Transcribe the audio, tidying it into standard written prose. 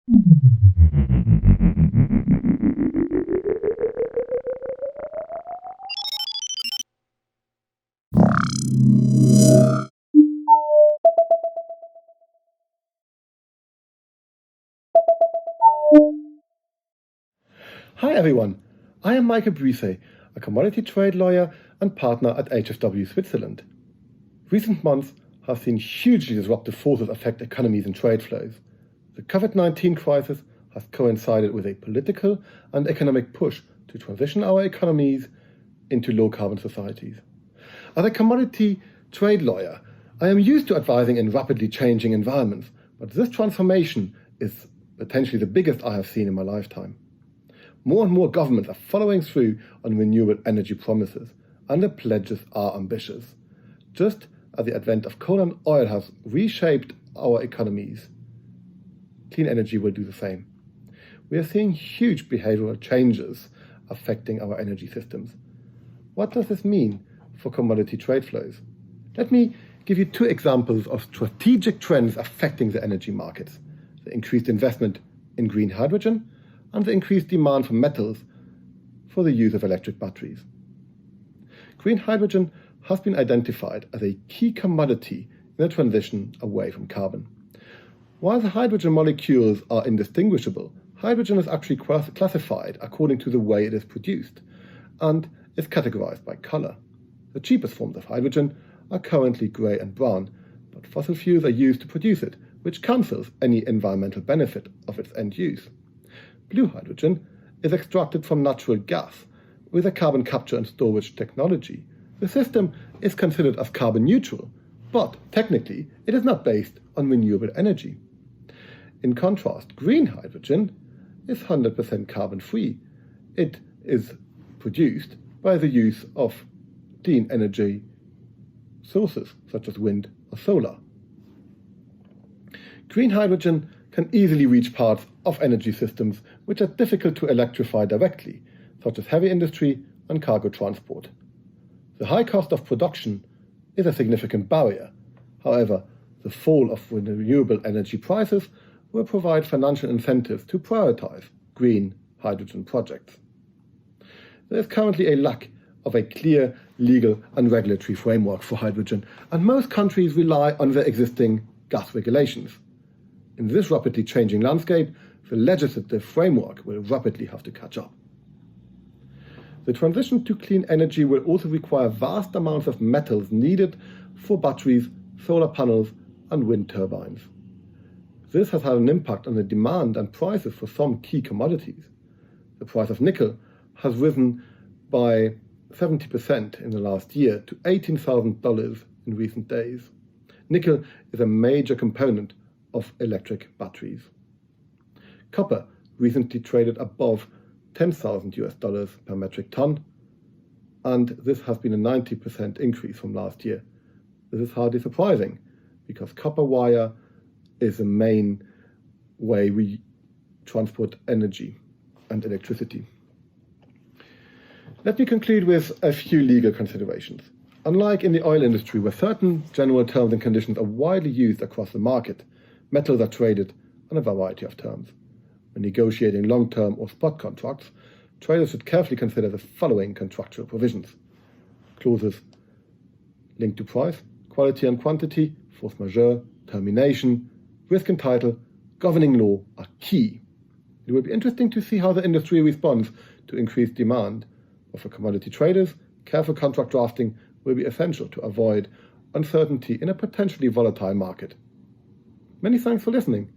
Hi everyone, I am Michael Buisset, a commodity trade lawyer and partner at HFW Switzerland. Recent months have seen hugely disruptive forces affect economies and trade flows. The COVID-19 crisis has coincided with a political and economic push to transition our economies into low-carbon societies. As a commodity trade lawyer, I am used to advising in rapidly changing environments, but this transformation is potentially the biggest I have seen in my lifetime. More and more governments are following through on renewable energy promises, and the pledges are ambitious. Just as the advent of coal and oil has reshaped our economies, clean energy will do the same. We are seeing huge behavioral changes affecting our energy systems. What does this mean for commodity trade flows? Let me give you two examples of strategic trends affecting the energy markets: the increased investment in green hydrogen and the increased demand for metals for the use of electric batteries. Green hydrogen has been identified as a key commodity in the transition away from carbon. While the hydrogen molecules are indistinguishable, hydrogen is actually classified according to the way it is produced and is categorized by color. The cheapest forms of hydrogen are currently gray and brown, but fossil fuels are used to produce it, which cancels any environmental benefit of its end use. Blue hydrogen is extracted from natural gas with a carbon capture and storage technology. The system is considered as carbon neutral, but technically it is not based on renewable energy. In contrast, green hydrogen is 100% carbon free. It is produced by the use of clean energy sources such as wind or solar. Green hydrogen can easily reach parts of energy systems which are difficult to electrify directly, such as heavy industry and cargo transport. The high cost of production is a significant barrier. However, the fall of renewable energy prices will provide financial incentives to prioritize green hydrogen projects. There is currently a lack of a clear legal and regulatory framework for hydrogen, and most countries rely on their existing gas regulations. In this rapidly changing landscape, the legislative framework will rapidly have to catch up. The transition to clean energy will also require vast amounts of metals needed for batteries, solar panels, and wind turbines. This has had an impact on the demand and prices for some key commodities. The price of nickel has risen by 70% in the last year to $18,000 in recent days. Nickel is a major component of electric batteries. Copper recently traded above $10,000 per metric ton, and this has been a 90% increase from last year. This is hardly surprising because copper wire is the main way we transport energy and electricity. Let me conclude with a few legal considerations. Unlike in the oil industry, where certain general terms and conditions are widely used across the market, metals are traded on a variety of terms. When negotiating long-term or spot contracts, traders should carefully consider the following contractual provisions. Clauses linked to price, quality and quantity, force majeure, termination, risk and title, governing law are key. It will be interesting to see how the industry responds to increased demand, but for commodity traders, careful contract drafting will be essential to avoid uncertainty in a potentially volatile market. Many thanks for listening.